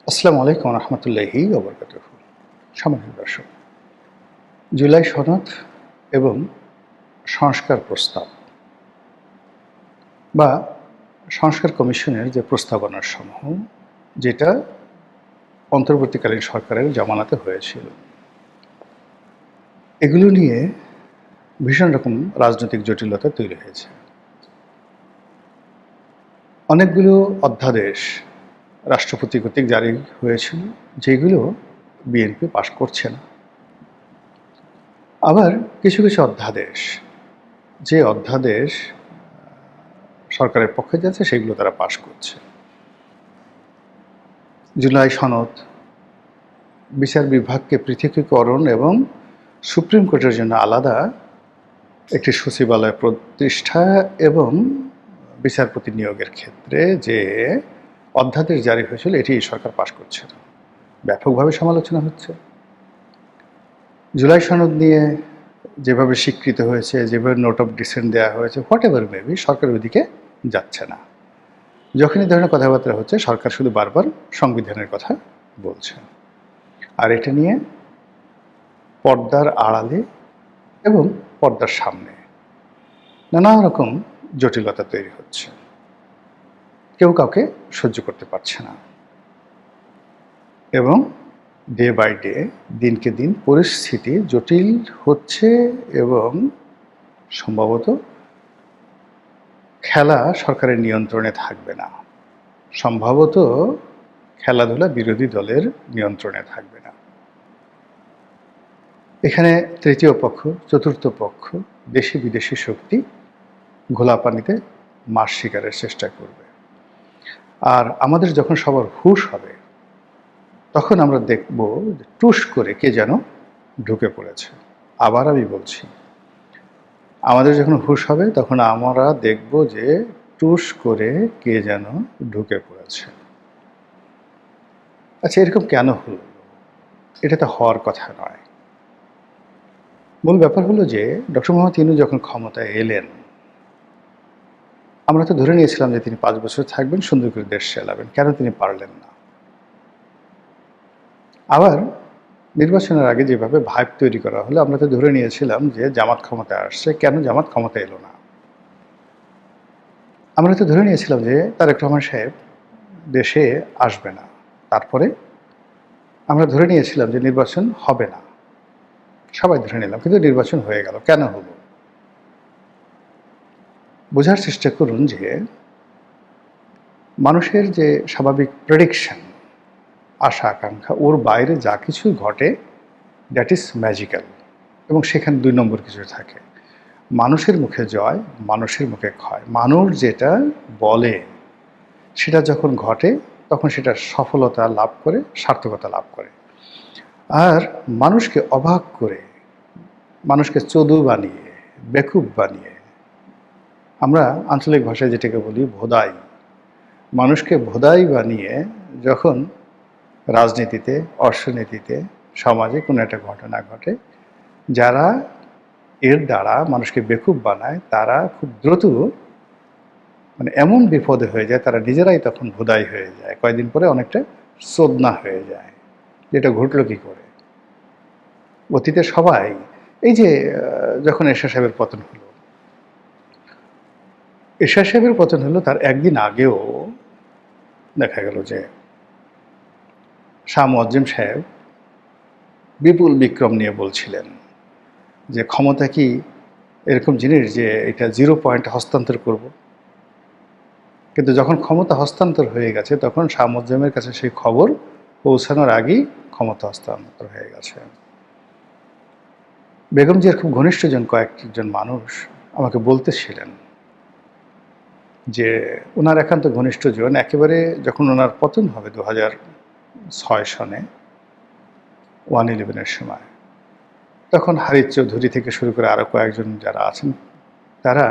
আসসালামু আলাইকুম রহমতুল্লাহি ওবরকাতুহু। সম্মানিত দর্শক, জুলাই সনদ এবং সংস্কার প্রস্তাব বা সংস্কার কমিশনের যে প্রস্তাবনার সমূহ, যেটা অন্তর্বর্তীকালীন সরকারের জামানাতে হয়েছিল, এগুলো নিয়ে ভীষণ রকম রাজনৈতিক জটিলতা তৈরি হয়েছে। অনেকগুলো অধ্যাদেশ রাষ্ট্রপতি কর্তৃক জারি হয়েছিল, যেগুলো বিএনপি পাশ করছে না। আবার কিছু কিছু অধ্যাদেশ, যে অধ্যাদেশ সরকারের পক্ষে যাচ্ছে, সেগুলো তারা পাশ করছে। জুলাই সনদ বিচার বিভাগকে পৃথকীকরণ এবং সুপ্রিম কোর্টের জন্য আলাদা একটি সচিবালয় প্রতিষ্ঠা এবং বিচারপতি নিয়োগের ক্ষেত্রে যে অধ্যাদেশ জারি হয়েছিল, এটি সরকার পাশ করছে না। ব্যাপকভাবে সমালোচনা হচ্ছে। জুলাই সনদ নিয়ে যেভাবে স্বীকৃত হয়েছে, যেভাবে নোট অফ ডিসেন্ট দেওয়া হয়েছে, হোয়াট এভার মেবি, সরকার ওইদিকে যাচ্ছে না। যখন এই ধরনের কথাবার্তা হচ্ছে, সরকার শুধু বারবার সংবিধানের কথা বলছে। আর এটা নিয়ে পর্দার আড়ালে এবং পর্দার সামনে নানা রকম জটিলতা তৈরি হচ্ছে। কেউ কাউকে সহ্য করতে পারছে না এবং ডে বাই ডে, দিনকে দিন পরিস্থিতি জটিল হচ্ছে এবং সম্ভবত খেলা সরকারের নিয়ন্ত্রণে থাকবে না। সম্ভবত খেলাধুলা বিরোধী দলের নিয়ন্ত্রণে থাকবে না। এখানে তৃতীয় পক্ষ, চতুর্থ পক্ষ, দেশি বিদেশি শক্তি ঘোলা পানিতে মাছ শিকারের চেষ্টা করবে। আর আমাদের যখন সবার হুঁশ হবে, তখন আমরা দেখব যে টুস করে কে যেন ঢুকে পড়েছে। আবার আমি বলছি, আমাদের যখন হুঁশ হবে, তখন আমরা দেখব যে টুস করে কে যেন ঢুকে পড়েছে। আচ্ছা, এরকম কেন হলো? এটা তো হওয়ার কথা নয়। মূল ব্যাপার হলো যে ডক্টর মোহাম্মদ ইউনূস যখন ক্ষমতায় এলেন, আমরা তো ধরে নিয়েছিলাম যে তিনি 5 বছর থাকবেন, সুন্দর করে দেশ চালাবেন। কেন তিনি পারলেন না? আবার নির্বাচনের আগে যেভাবে ভাইব তৈরি করা হলো, আমরা তো ধরে নিয়েছিলাম যে জামাত ক্ষমতায় আসছে, কেন জামাত ক্ষমতায় এলো না? আমরা তো ধরে নিয়েছিলাম যে তারেক রহমান সাহেব দেশে আসবে না। তারপরে আমরা ধরে নিয়েছিলাম যে নির্বাচন হবে না। সবাই ধরে নিলাম, কিন্তু নির্বাচন হয়ে গেল। কেন হলো? বোঝার চেষ্টা করুন যে মানুষের যে স্বাভাবিক প্রেডিকশন, আশা আকাঙ্ক্ষা, ওর বাইরে যা কিছু ঘটে, দ্যাট ইজ ম্যাজিক্যাল। এবং সেখানে 2 নম্বর কিছু থাকে। মানুষের মুখে জয়, মানুষের মুখে ক্ষয়। মানুষ যেটা বলে, সেটা যখন ঘটে, তখন সেটা সফলতা লাভ করে, সার্থকতা লাভ করে। আর মানুষকে অবাক করে, মানুষকে চদু বানিয়ে, বেকুব বানিয়ে, আমরা আঞ্চলিক ভাষায় যেটাকে বলি ভোদাই, মানুষকে ভোদাই বানিয়ে যখন রাজনীতিতে, অর্থনীতিতে, সমাজে কোনো একটা ঘটনা ঘটে, যারা এর দ্বারা মানুষকে বেকুব বানায়, তারা খুব দ্রুত এমন বিপদে হয়ে যায়, তারা নিজেরাই তখন ভোদাই হয়ে যায়। কয়েকদিন পরে অনেকটা চোদনা হয়ে যায়। যেটা ঘটলো কি করে? অতীতে সবাই, এই যে যখন এরশাদ সাহেবের পতন হলো, এরশাদ সাহেবের পতন হলো তার একদিন আগেও দেখা গেল যে শাহ মুয়াজ্জেম সাহেব বিপুল বিক্রম নিয়ে বলছিলেন যে ক্ষমতা কি এরকম জিনিস যে এটা 0 পয়েন্ট হস্তান্তর করব। কিন্তু যখন ক্ষমতা হস্তান্তর হয়ে গেছে, তখন শাহ মুয়াজ্জেমের কাছে সেই খবর পৌঁছানোর আগেই ক্ষমতা হস্তান্তর হয়ে গেছে। বেগম জিয়ার খুব ঘনিষ্ঠজন কয়েকজন মানুষ আমাকে বলতেছিলেন যে ওনার একান্ত ঘনিষ্ঠজন একেবারে যখন ওনার পতন হবে 2006 সনে 1/11-এর সময়, তখন হারিস চৌধুরী থেকে শুরু করে আরও কয়েকজন যারা আছেন, তারা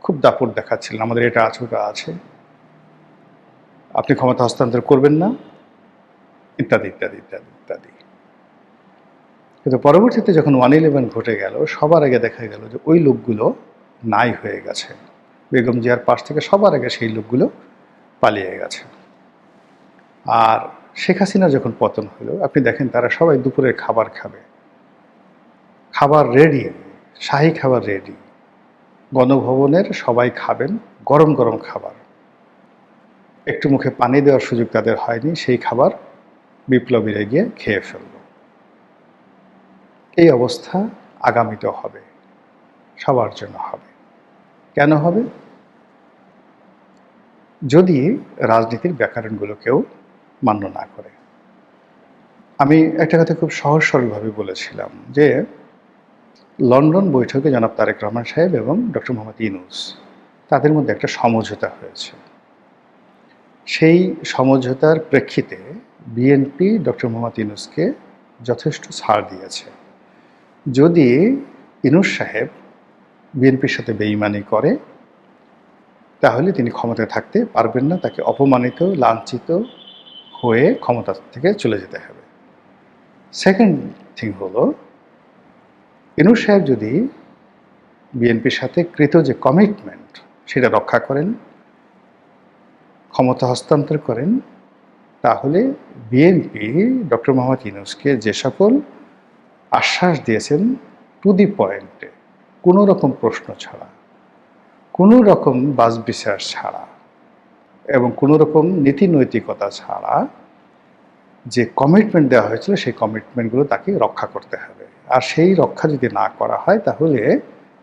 খুব দাপট দেখাচ্ছিলেন, আমাদের এটা আছে, ওটা আছে, আপনি ক্ষমতা হস্তান্তর করবেন না, ইত্যাদি ইত্যাদি ইত্যাদি ইত্যাদি। কিন্তু পরবর্তীতে যখন 1/11 ঘটে গেল, সবার আগে দেখা গেল যে ওই লোকগুলো নাই হয়ে গেছে। বেগম জিয়ার পাশ থেকে সবার আগে সেই লোকগুলো পালিয়ে গেছে। আর শেখ হাসিনা যখন পতন হলো, আপনি দেখেন তারা সবাই দুপুরের খাবার খাবে, খাবার রেডি, শাহী খাবার রেডি, গণভবনের সবাই খাবেন গরম গরম খাবার, একটু মুখে পানি দেওয়ার সুযোগ তাদের হয়নি, সেই খাবার বিপ্লবীরা গিয়ে খেয়ে ফেলল। এই অবস্থা আগামীতেও হবে, সবার জন্য হবে। কেন হবে? যদি রাজনীতির ব্যাকরণগুলো কেউ মান্য না করে। আমি একটা কথা খুব সহজ সরলভাবে বলেছিলাম যে লন্ডন বৈঠকে জনাব তারেক রহমান সাহেব এবং ডক্টর মোহাম্মদ ইউনূস তাদের মধ্যে একটা সমঝোতা হয়েছে। সেই সমঝোতার প্রেক্ষিতে বিএনপি ডক্টর মোহাম্মদ ইউনূসকে যথেষ্ট ছাড় দিয়েছে। যদি ইউনূস সাহেব বিএনপির সাথে বেইমানি করে তাহলে তিনি ক্ষমতায় থাকতে পারবেন না, তাকে অপমানিত লাঞ্ছিত হয়ে ক্ষমতা থেকে চলে যেতে হবে। সেকেন্ড থিং হলো, ইউনূস সাহেব যদি বিএনপির সাথে কৃত যে কমিটমেন্ট সেটা রক্ষা করেন, ক্ষমতা হস্তান্তর করেন, তাহলে বিএনপি ডক্টর মোহাম্মদ ইউনূসকে যে সকল আশ্বাস দিয়েছেন টু দি পয়েন্টে, কোনো রকম প্রশ্ন ছাড়া, কোনো রকম বাছবিচার ছাড়া এবং কোনো রকম নীতি নৈতিকতা ছাড়া যে কমিটমেন্ট দেওয়া হয়েছিল সেই কমিটমেন্টগুলো তাকে রক্ষা করতে হবে। আর সেই রক্ষা যদি না করা হয় তাহলে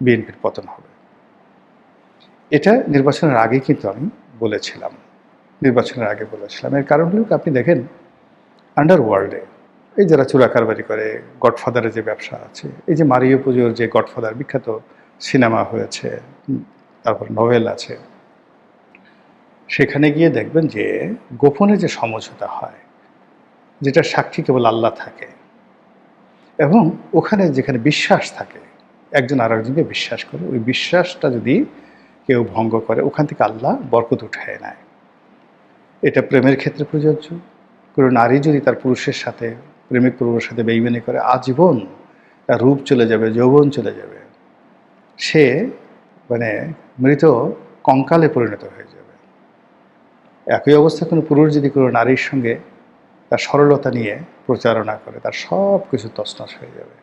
বিএনপির পতন হবে। এটা নির্বাচনের আগে কিন্তু আমি বলেছিলাম, নির্বাচনের আগে বলেছিলাম। এর কারণ হলো আপনি দেখেন আন্ডারওয়ার্ল্ডে এই যারা চোরা কারবারি করে, গডফাদারের যে ব্যবসা আছে, এই যে মারিও পুজোর যে গডফাদার বিখ্যাত সিনেমা হয়েছে, তারপর নোভেল আছে, সেখানে গিয়ে দেখবেন যে গোপনে যে সমঝোতা হয়, যেটা সাক্ষী কেবল আল্লাহ থাকে, এবং ওখানে যেখানে বিশ্বাস থাকে, একজন আর একজনকে বিশ্বাস করে, ওই বিশ্বাসটা যদি কেউ ভঙ্গ করে ওখান থেকে আল্লাহ বরকত উঠায় নেয়। এটা প্রেমের ক্ষেত্রে প্রযোজ্য। কোনো নারী যদি তার পুরুষের সাথে, প্রেমিক পুরুষের সাথে বেইমানি করে, আজীবন তার রূপ চলে যাবে, যৌবন চলে যাবে, সে মানে মৃত কঙ্কালে পরিণত হয়ে যাবে। একই অবস্থা কোনো পুরুষ যদি কোনো নারীর সঙ্গে তার সরলতা নিয়ে প্রচারণা করে, তার সব কিছু তছনছ হয়ে যাবে,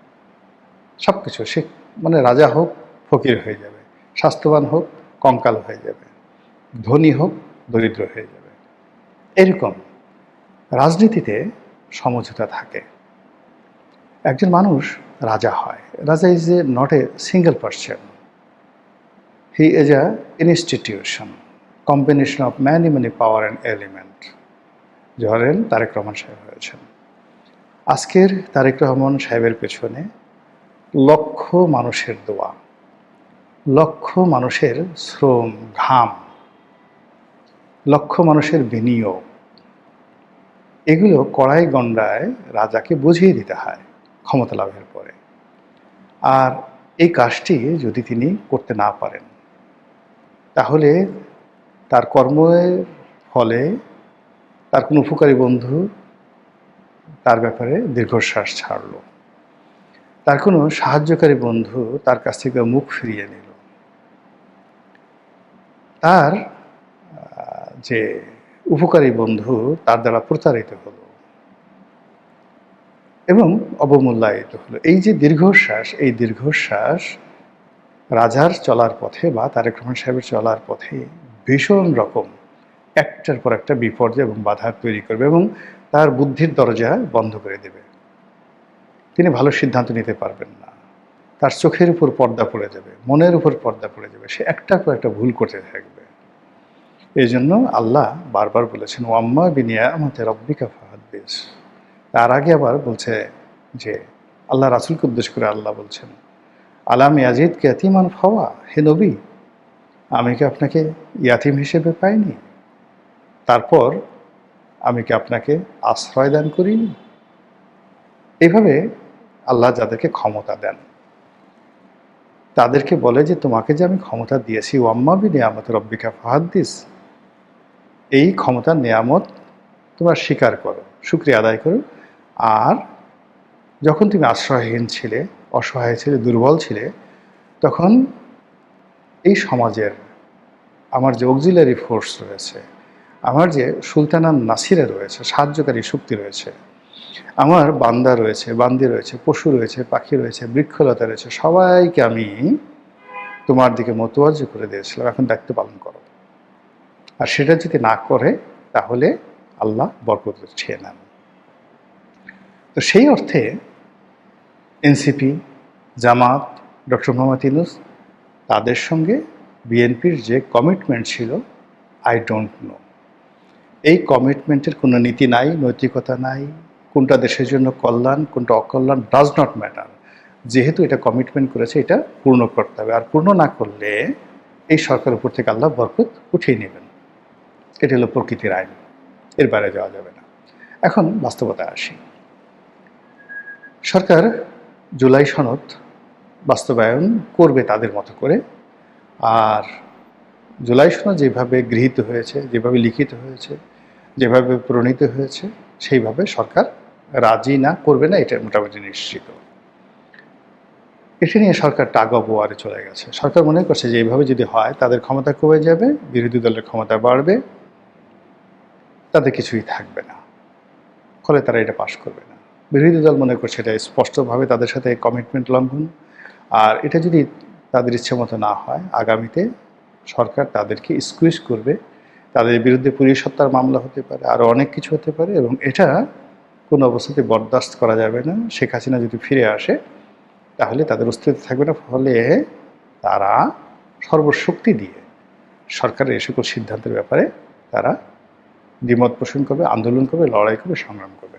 সব কিছু। সে মানে রাজা হোক ফকির হয়ে যাবে, স্বাস্থ্যবান হোক কঙ্কাল হয়ে যাবে, ধনী হোক দরিদ্র হয়ে যাবে। এরকম রাজনীতিতে সমঝোতা থাকে। একজন মানুষ রাজা হয়, raja is a not a single person, he is a institution, combination of many many power and element. ধরেন তারেক রহমান সাহেব হয়েছেন, আজকের তারেক রহমান সাহেবের পেছনে লক্ষ মানুষের দোয়া, লক্ষ মানুষের শ্রম ঘাম, লক্ষ মানুষের বিনিয়োগ, এগুলো কড়াই গণ্ডায় রাজাকে বুঝিয়ে দিতে হয় ক্ষমতা লাভের পরে। আর এই কাজটি যদি তিনি করতে না পারেন তাহলে তার কর্মের ফলে তার কোনো উপকারী বন্ধু তার ব্যাপারে দীর্ঘশ্বাস ছাড়ল, তার কোনো সাহায্যকারী বন্ধু তার কাছ থেকে মুখ ফিরিয়ে নিল, তার যে উপকারী বন্ধু তার দ্বারা প্রতারিত হলো এবং অবমূল্যায়িত হলো। এই যে দীর্ঘশ্বাস, এই দীর্ঘশ্বাস রাজার চলার পথে বা তারেক রহমান সাহেবের চলার পথে ভীষণ রকম একটার পর একটা বিপর্যয় এবং বাধা তৈরি করবে এবং তার বুদ্ধির দরজা বন্ধ করে দেবে। তিনি ভালো সিদ্ধান্ত নিতে পারবেন না, তার চোখের উপর পর্দা পড়ে যাবে, মনের উপর পর্দা পড়ে যাবে, সে একটার পর একটা ভুল করতে থাকবে। এই জন্য আল্লাহ বারবার বলেছেন ওয়াম্মা বিনিয়ামতি রাব্বিকা ফাহাদ্দিস। তার আগে আবার বলছে যে আল্লাহ রাসূলকে উদ্দেশ্য করে আল্লাহ বলছেন আলাম ইয়াজিদকা ইয়াতীমান ফাওয়া, হে নবী আমি কি আপনাকে ইয়াতিম হিসেবে পাইনি, তারপর আমি কি আপনাকে আশ্রয় দান করিনি। এভাবে আল্লাহ যাদেরকে ক্ষমতা দেন তাদেরকে বলে যে তোমাকে যে আমি ক্ষমতা দিয়েছি ওয়াম্মা বিনিয়ামতি রাব্বিকা ফাহাদ্দিস, এই ক্ষমতার নিয়ামত তোমরা স্বীকার করো, শুকরিয়া আদায় করো। আর যখন তুমি আশ্রয়হীন ছিলে, অসহায় ছিলে, দুর্বল ছিলে, তখন এই সমাজের আমার যে অক্সিলারি ফোর্স রয়েছে, আমার যে সুলতানা নাসিরা রয়েছে, সাহায্যকারী শক্তি রয়েছে, আমার বান্দা রয়েছে, বান্দি রয়েছে, পশু রয়েছে, পাখি রয়েছে, বৃক্ষলতা রয়েছে, সবাইকে আমি তোমার দিকে মোতওয়াজ্জা করে দিয়েছিলাম, এখন দায়িত্ব পালন করো। আর সেটা যদি না করে তাহলে আল্লাহ বরকত ছিয়ে নেন। তো সেই অর্থে এনসিপি, জামাত, ডক্টর মোহাম্মদ ইউনূস, তাদের সঙ্গে বিএনপির যে কমিটমেন্ট ছিল, আই ডোন্ট নো। এই কমিটমেন্টের কোনো নীতি নাই, নৈতিকতা নাই, কোনটা দেশের জন্য কল্যাণ, কোনটা অকল্যাণ, ডাজ নট ম্যাটার। যেহেতু এটা কমিটমেন্ট করেছে, এটা পূর্ণ করতে হবে। আর পূর্ণ না করলে এই সরকারের উপর থেকে আল্লাহ বরকত উঠিয়ে নেবেন। এটা হলো প্রকৃতির আইন, এর বাইরে যাওয়া যাবে না। এখন বাস্তবতায় আসি। সরকার জুলাই সনদ বাস্তবায়ন করবে তাদের মতো করে। আর জুলাই সনদ যেভাবে গৃহীত হয়েছে, যেভাবে লিখিত হয়েছে, যেভাবে প্রণীত হয়েছে, সেইভাবে সরকার রাজি না করবে না, এটা মোটামুটি নিশ্চিত। এটা নিয়ে সরকার টাগ অফ ওয়ারে চলে গেছে। সরকার মনে করছে যে এইভাবে যদি হয় তাদের ক্ষমতা কমে যাবে, বিরোধী দলের ক্ষমতা বাড়বে, তাদের কিছুই থাকবে না, ফলে তারা এটা পাশ করবে না। বিরোধী দল মনে করছে এটা স্পষ্টভাবে তাদের সাথে কমিটমেন্ট লঙ্ঘন। আর এটা যদি তাদের ইচ্ছে মতো না হয়, আগামীতে সরকার তাদেরকে স্কুইজ করবে, তাদের বিরুদ্ধে পুলিশ হত্যার মামলা হতে পারে, আরও অনেক কিছু হতে পারে, এবং এটা কোনো অবস্থাতে বরদাস্ত করা যাবে না। শেখ হাসিনা যদি ফিরে আসে তাহলে তাদের অস্তিত্ব থাকবে না, ফলে তারা সর্বশক্তি দিয়ে সরকারের এ সকল সিদ্ধান্তের ব্যাপারে তারা দ্বিমত পোষণ করবে, আন্দোলন করবে, লড়াই করবে, সংগ্রাম করবে।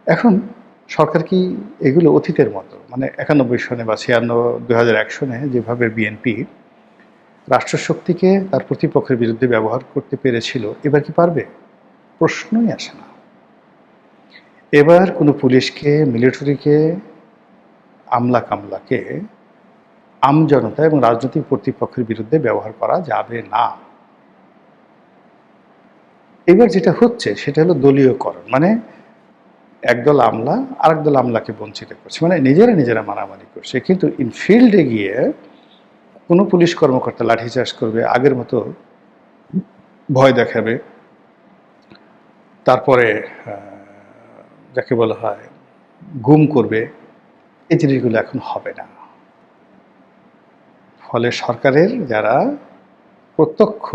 এখন সরকার কি এগুলো অতীতের মতো, মানে 91 সনে বা 2001 সনে যেভাবে বিএনপি রাষ্ট্রশক্তিকে তার প্রতিপক্ষের বিরুদ্ধে ব্যবহার করতে পেরেছিল, এবার কি পারবে? প্রশ্নই আসে না। এবার কোনো পুলিশকে, মিলিটারিকে, আমলা কামলাকে আমজনতা এবং রাজনৈতিক প্রতিপক্ষের বিরুদ্ধে ব্যবহার করা যাবে না। এবার যেটা হচ্ছে সেটা হলো দলীয়করণ, মানে একদল আমলা আরেক দল আমলাকে বঞ্চিত করছে, মানে নিজেরা মারামারি করছে। কিন্তু ইনফিল্ডে গিয়ে কোনো পুলিশ কর্মকর্তা লাঠিচার্জ করবে, আগের মতো ভয় দেখাবে, তারপরে যাকে বলা হয় গুম করবে, এই জিনিসগুলো এখন হবে না। ফলে সরকারের যারা প্রত্যক্ষ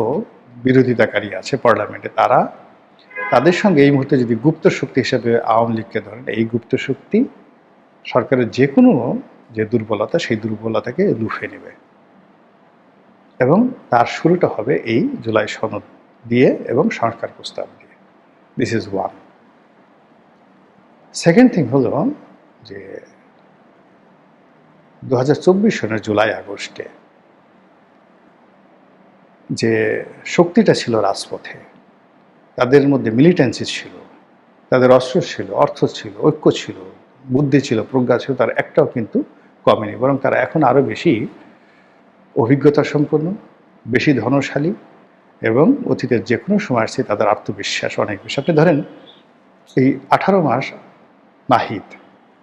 বিরোধিতাকারী আছে পার্লামেন্টে, তাদের সঙ্গে এই মুহূর্তে যদি গুপ্ত শক্তি হিসেবে আওয়ামী লীগকে ধরেন, এই গুপ্ত শক্তি সরকারের যে কোনো যে দুর্বলতা, সেই দুর্বলতাকে লুফে নেবে, এবং তার শুরুটা হবে এই জুলাই সনদ দিয়ে এবং সংস্কার প্রস্তাব দিয়ে। This is one. Second thing হলো যে 2024 সনের জুলাই আগস্টে যে শক্তিটা ছিল রাজপথে, তাদের মধ্যে মিলিটেন্সি ছিল, তাদের অস্ত্র ছিল, অর্থ ছিল, ঐক্য ছিল, বুদ্ধি ছিল, প্রজ্ঞা ছিল, তার একটাও কিন্তু কমেনি, বরং তারা এখন আরও বেশি অভিজ্ঞতা সম্পন্ন, বেশি ধনশালী, এবং অতীতের যে কোনো সময় আসছে তাদের আত্মবিশ্বাস অনেক বেশি। আপনি ধরেন এই 18 মাস নাহিদ,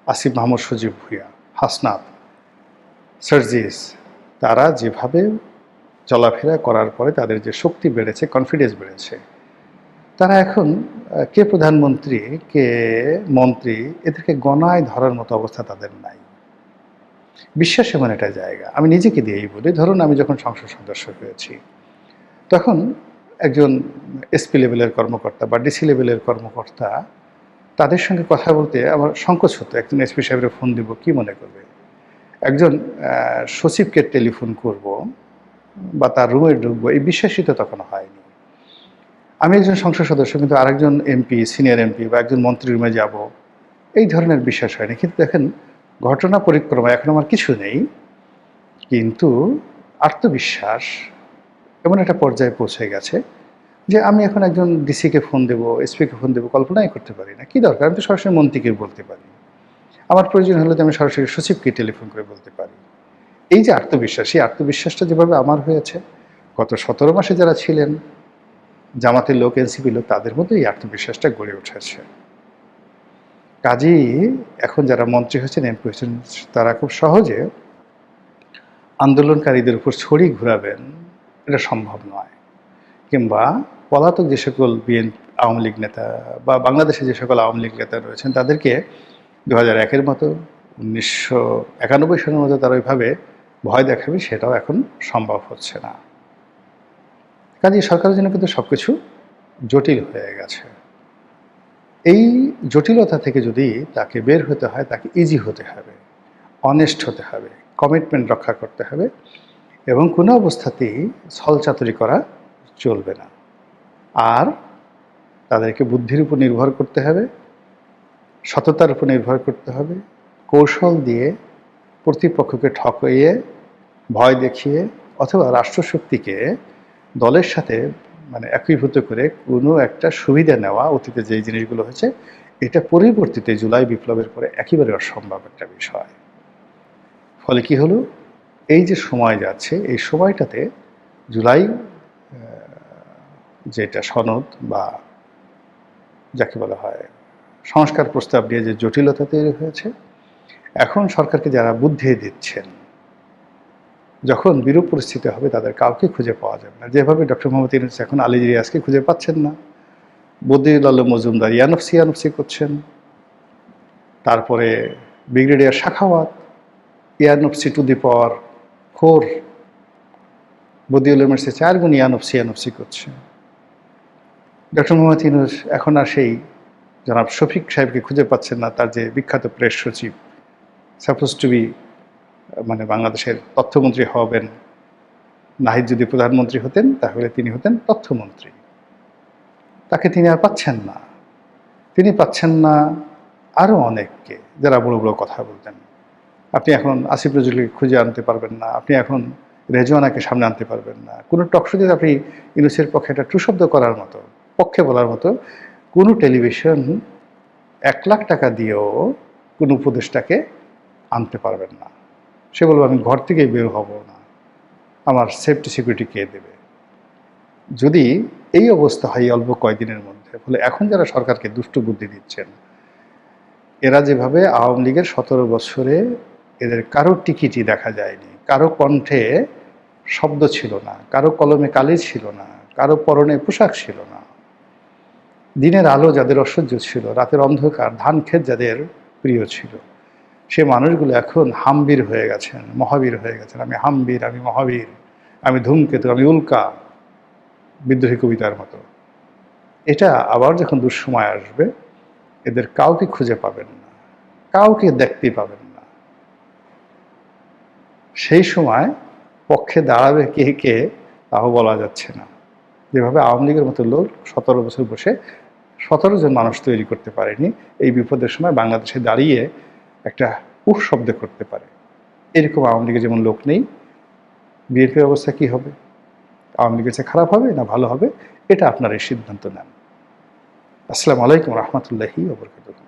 আসিফ মাহমুদ, সজীব ভুঁইয়া, হাসনাত, সার্জিস, তারা যেভাবে চলাফেরা করার পরে তাদের যে শক্তি বেড়েছে, কনফিডেন্স বেড়েছে, তারা এখন কে প্রধানমন্ত্রী, কে মন্ত্রী, এদেরকে গণায় ধরার মতো অবস্থা তাদের নাই। বিশ্বাস এমন একটা জায়গা, আমি নিজেকে দিয়েই বলি। ধরুন আমি যখন সংসদ সদস্য হয়েছি, তখন একজন এসপি লেভেলের কর্মকর্তা বা ডিসি লেভেলের কর্মকর্তা, তাদের সঙ্গে কথা বলতে আমার সংকোচ হতো। একজন এসপি সাহেবের ফোন দিব, কি মনে করবে? একজন সচিবকে টেলিফোন করব বা তার রুমে ঢুকবো, এই বিশ্বাসই তো তখন হয়নি। আমি একজন সংসদ সদস্য, কিন্তু আরেকজন এমপি, সিনিয়র এমপি বা একজন মন্ত্রীর রুমে যাব, এই ধরনের বিশ্বাস হয়নি। কিন্তু দেখেন, ঘটনা পরিক্রমা এখন আমার কিছু নেই, কিন্তু আত্মবিশ্বাস এমন একটা পর্যায়ে পৌঁছে গেছে যে আমি এখন একজন ডিসিকে ফোন দেবো, এসপিকে ফোন দেবো, কল্পনাই করতে পারি না। কি দরকার? আমি তো সরাসরি মন্ত্রীকে বলতে পারি। আমার প্রয়োজন হলে আমি সরাসরি সচিবকে টেলিফোন করে বলতে পারি। এই যে আত্মবিশ্বাস, এই আত্মবিশ্বাসটা যেভাবে আমার হয়েছে, গত 17 মাসে যারা ছিলেন জামাতের লোক, এনসিপি লোক, তাদের মধ্যে এই আত্মবিশ্বাসটা গড়ে উঠেছে। কাজেই এখন যারা মন্ত্রী হয়েছেন, এমপি হয়েছেন, তারা খুব সহজে আন্দোলনকারীদের উপর ছড়ি ঘুরাবেন, এটা সম্ভব নয়। কিংবা পলাতক যে সকল আওয়ামী লীগ নেতা বা বাংলাদেশে যে সকল আওয়ামী লীগ নেতা রয়েছেন তাদেরকে 2001-এর মতো 1991 সালের মতো তারা ওইভাবে ভয় দেখাবে, সেটাও এখন সম্ভব হচ্ছে না। কাজেই সরকারের জন্য কিন্তু সব কিছু জটিল হয়ে গেছে। এই জটিলতা থেকে যদি তাকে বের হতে হয়, তাকে ইজি হতে হবে, অনেস্ট হতে হবে, কমিটমেন্ট রক্ষা করতে হবে এবং কোনো অবস্থাতেই ছলচাতুরি করা চলবে না। আর তাদেরকে বুদ্ধির উপর নির্ভর করতে হবে, সততার উপর নির্ভর করতে হবে, কৌশল দিয়ে প্রতিপক্ষকে ঠকিয়ে, ভয় দেখিয়ে অথবা রাষ্ট্রশক্তিকে দলের সাথে একীভূত করে কোনো একটা সুবিধা নেওয়া, অতীতে যে জিনিসগুলো হয়েছে এটা পরিবর্তিত জুলাই বিপ্লবের পরে একেবারে অসম্ভব একটা বিষয়। ফলে কি হলো, এই যে সময় যাচ্ছে এই সময়টাতে জুলাই যেটা সনদ বা যাকে বলা হয় সংস্কার প্রস্তাব নিয়ে যে জটিলতা তৈরি হয়েছে, এখন সরকারকে যারা বুদ্ধি দিচ্ছেন, যখন বিরূপ পরিস্থিতি হবে তাদের কাউকে খুঁজে পাওয়া যাবে না। যেভাবে ডক্টর মোহাম্মদ ইউনূস এখন আলী রিয়াজকে খুঁজে পাচ্ছেন না, বদিউল আলম মজুমদার ইয়ানফসি করছেন, তারপরে ব্রিগেডিয়ার সাখাওয়াত ইয়ানফসি টু দি পাওয়ার 4, বদিউল আলমের সে 4 গুণ ইয়ানফসি করছে। ডক্টর মোহাম্মদ ইউনূস এখন আর সেই জনাব শফিক সাহেবকে খুঁজে পাচ্ছেন না, তার যে বিখ্যাত প্রেস সচিব, সাপোজ টু বি বাংলাদেশের তথ্যমন্ত্রী হবেন। নাহিদ যদি প্রধানমন্ত্রী হতেন তাহলে তিনি হতেন তথ্যমন্ত্রী, তাকে তিনি আর পাচ্ছেন না। তিনি পাচ্ছেন না আরও অনেককে যারা বড় বড় কথা বলতেন। আপনি এখন আসিফ নজরুলকে খুঁজে আনতে পারবেন না, আপনি এখন রেজওয়ানাকে সামনে আনতে পারবেন না। কোনো টকশোতে আপনি ইউনূসের পক্ষে একটা টুশব্দ করার মতো, পক্ষে বলার মতো কোনো টেলিভিশন 1 লাখ টাকা দিয়েও কোনো উপদেষ্টাকে আনতে পারবেন না। সে বলবে আমি ঘর থেকে বের হব না, আমার সেফটি সিকিউরিটি কে দেবে। যদি এই অবস্থা হয় অল্প কয়েকদিনের মধ্যে, ফলে এখন যারা সরকারকে দুষ্ট বুদ্ধি দিচ্ছেন, এরা যেভাবে আওয়ামী লীগের 17 বছরে এদের কারো টিকিটই দেখা যায়নি, কারো কণ্ঠে শব্দ ছিল না, কারো কলমে কালি ছিল না, কারো পরনে পোশাক ছিল না, দিনের আলো যাদের অসহ্য ছিল, রাতের অন্ধকার ধান ক্ষেত যাদের প্রিয় ছিল, সে মানুষগুলো এখন হামবীর হয়ে গেছেন, মহাবীর হয়ে গেছেন। আমি হামবীর, আমি মহাবীর, আমি ধূমকেতু, আমি উল্কা, বিদ্রোহী কবিতার মতো। এটা আবার যখন দুঃসময় আসবে, এদের কাউকে খুঁজে পাবেন না, কাউকে দেখতে পাবেন না। সেই সময় পক্ষে দাঁড়াবে কে কে তাও বলা যাচ্ছে না। যেভাবে আওয়ামী লীগের মতো লোক 17 বছর বসে 17 জন মানুষ তৈরি করতে পারেনি, এই বিপদের সময় বাংলাদেশে দাঁড়িয়ে একটা উহ শব্দ করতে পারে, এরকম আওয়ামী লীগের যেমন লোক নেই। বিএনপির অবস্থা কি হবে? আওয়ামী লীগের চেয়ে খারাপ হবে না ভালো হবে, এটা আপনারা এই সিদ্ধান্ত নেন। আসসালামু আলাইকুম রহমতুল্লাহি ওয়া বারাকাতুহু।